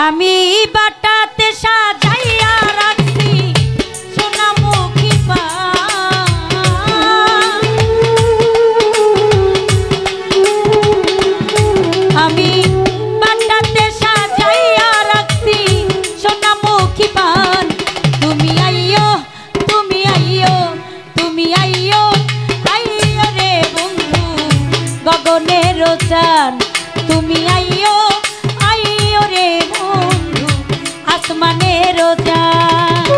আমি বাটাতে সাজাইয়া রাখছি সোনামুখী পান, আমি বাটাতে সাজাইয়া রাখছি সোনামুখী পান। তুমি আইও তুমি আইও তুমি আইও আইও রে বন্ধু গগনের চাঁদ, তুমি আইও আইও রে বন্ধু আসমানের চাঁদ।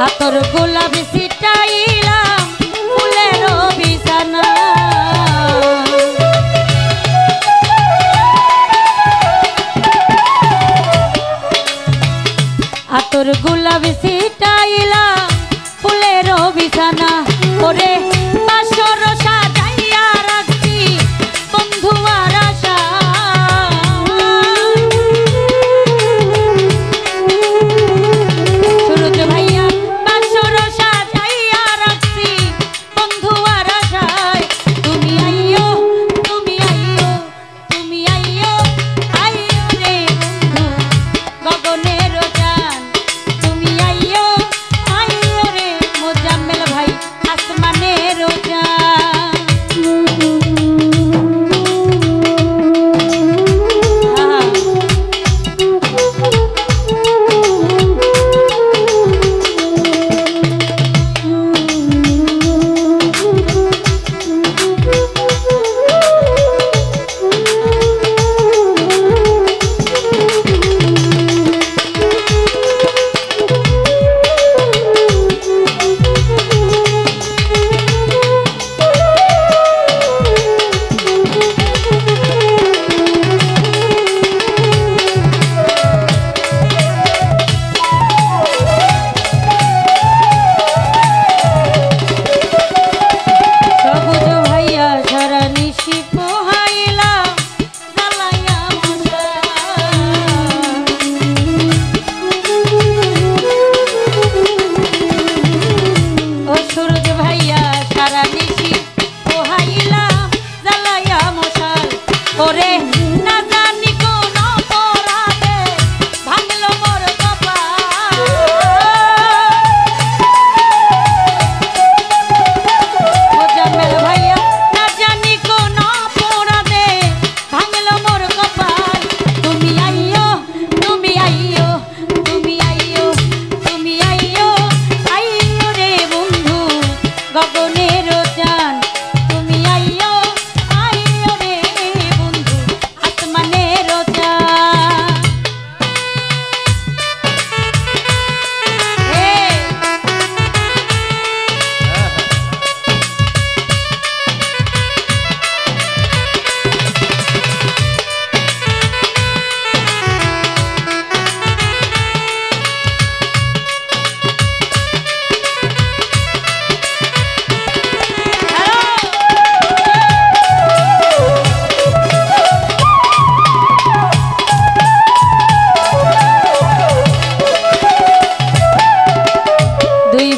আতর গোলাপি ছিটাইলাম ফুলের বিছানা, আতর গোলাপি ছিটাইলাম ফুলের বিছানা। ওরে বাসর সাজাইয়া রাখছি বন্ধু আর আশা, সুরজ ভাইয়া বাসর সাজাইয়া রাখছি বন্ধু আর আশায়। তুমি আইও তুমি আইও তুমি আইও আইও রে বন্ধু গগনের চাঁদ, তুমি আইও আইও রে মোজাম্মেল ভাই আসমানের চাঁদ।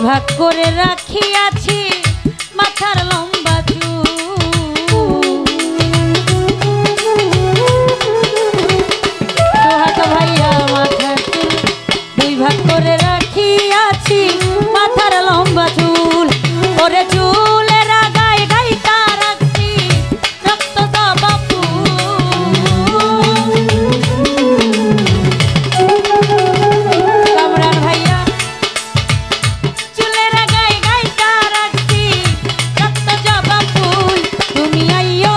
ভাগ করে রাখিয়াছি মাথার লম্বা চুল, সোহাগ ভাইয়া মাথার চুল দুই ভাগ করে রাখিয়াছি মাথার লম্বা চুল। ওরে চুলের আগায় গাইতা রাখছি রক্ত জবা কামরান ভাইয়া চুলের আগায় গাইতা রাখছি রক্ত জবা ফুল। তুমি আইও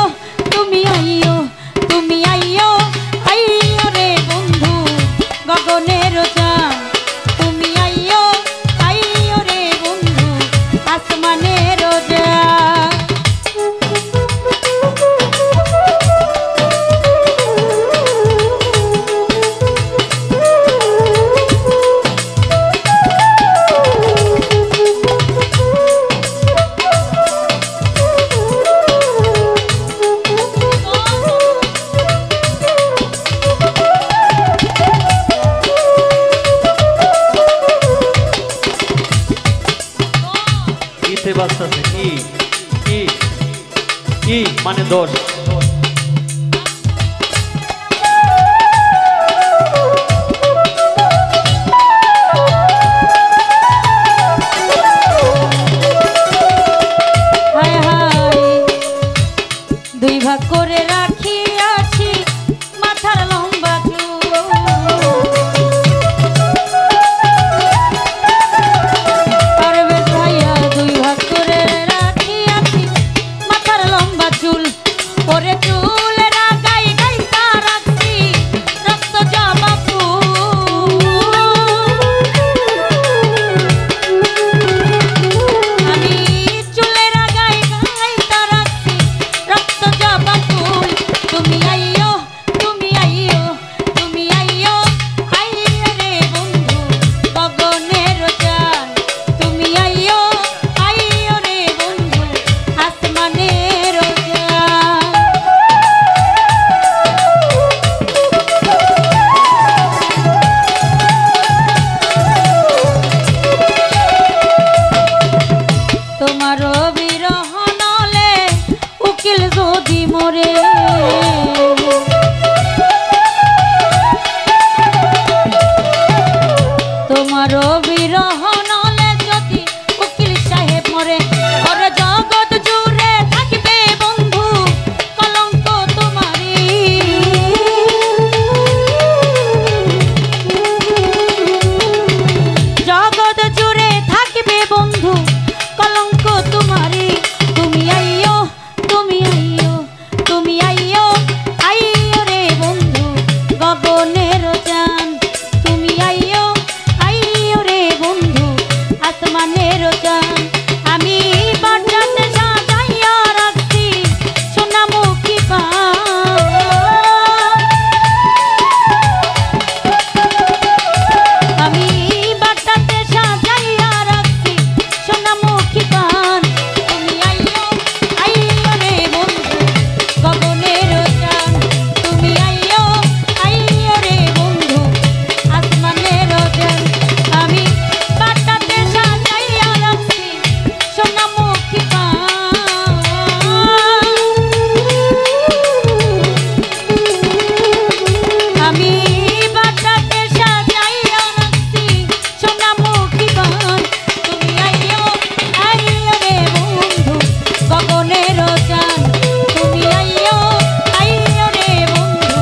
তুমি আইও তুমি আইও আইও রে বন্ধু গগনের চাঁদ, তুমি আইও আইও রে বন্ধু আসমানের চাঁদ। আচ্ছা আচ্ছা কি কি কি মানে দোষ হায় হায় দুই ভাগ করে রাখিয়াছি মাথার লম্বা চুল পারবে ভাইয়া দুই ভাগ করে রাখিয়াছি মাথার লম্বা চুল ওরে চুল রাগাই গাই রাখছি রক্ত জবা ফুল আমি চুলে রাগাই গাই রাখছি রক্ত জবা ফুল তুমি আইও তুমি আইও তুমি আইও আইও রে বন্ধু গগনের চাঁদ তুমি আইও আইও রে বন্ধু আসমানের চাঁদ তোমার বিরহ নলে উকিল যদি মরে তোমার বিরহ নলে যদি উকিল সাহেব মরে ওরে জগৎ জুড়ে থাকবে বন্ধু কলঙ্ক তোমারি জগৎ জুড়ে থাকবে বন্ধু কলঙ্ক তোমারি তুমি আইও তুমি আইও তুমি আইও আইও রে বন্ধু গগনের চাঁদ তুমি আইও আইও রে বন্ধু আসমানের চাঁদ আমি বাটাতে সাজাইয়া রাখছি সোনামুখী পান আমি বাটাতে সাজাইয়া রাখছি সোনামুখী পান তুমি আইও আইও রে বন্ধু গগনের চাঁদ তুমি আইও আইও রে বন্ধু আসমানের চাঁদ আমি বাটাতে সাজাইয়া রাখছি সোনামুখী পান আমি বাটাতে সাজাইয়া রাখছি সোনামুখী পান তুমি আইও আইও রে বন্ধু গগনের চাঁদ তুমি আইও আইও রে বন্ধু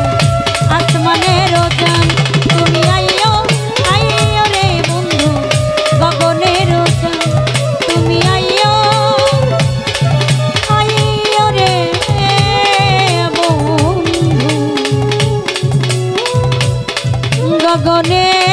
আসমানের চাঁদ তুমি আইও আইও রে বন্ধু গগনের চাঁদ তুমি আইও আইও রে বন্ধু গগনের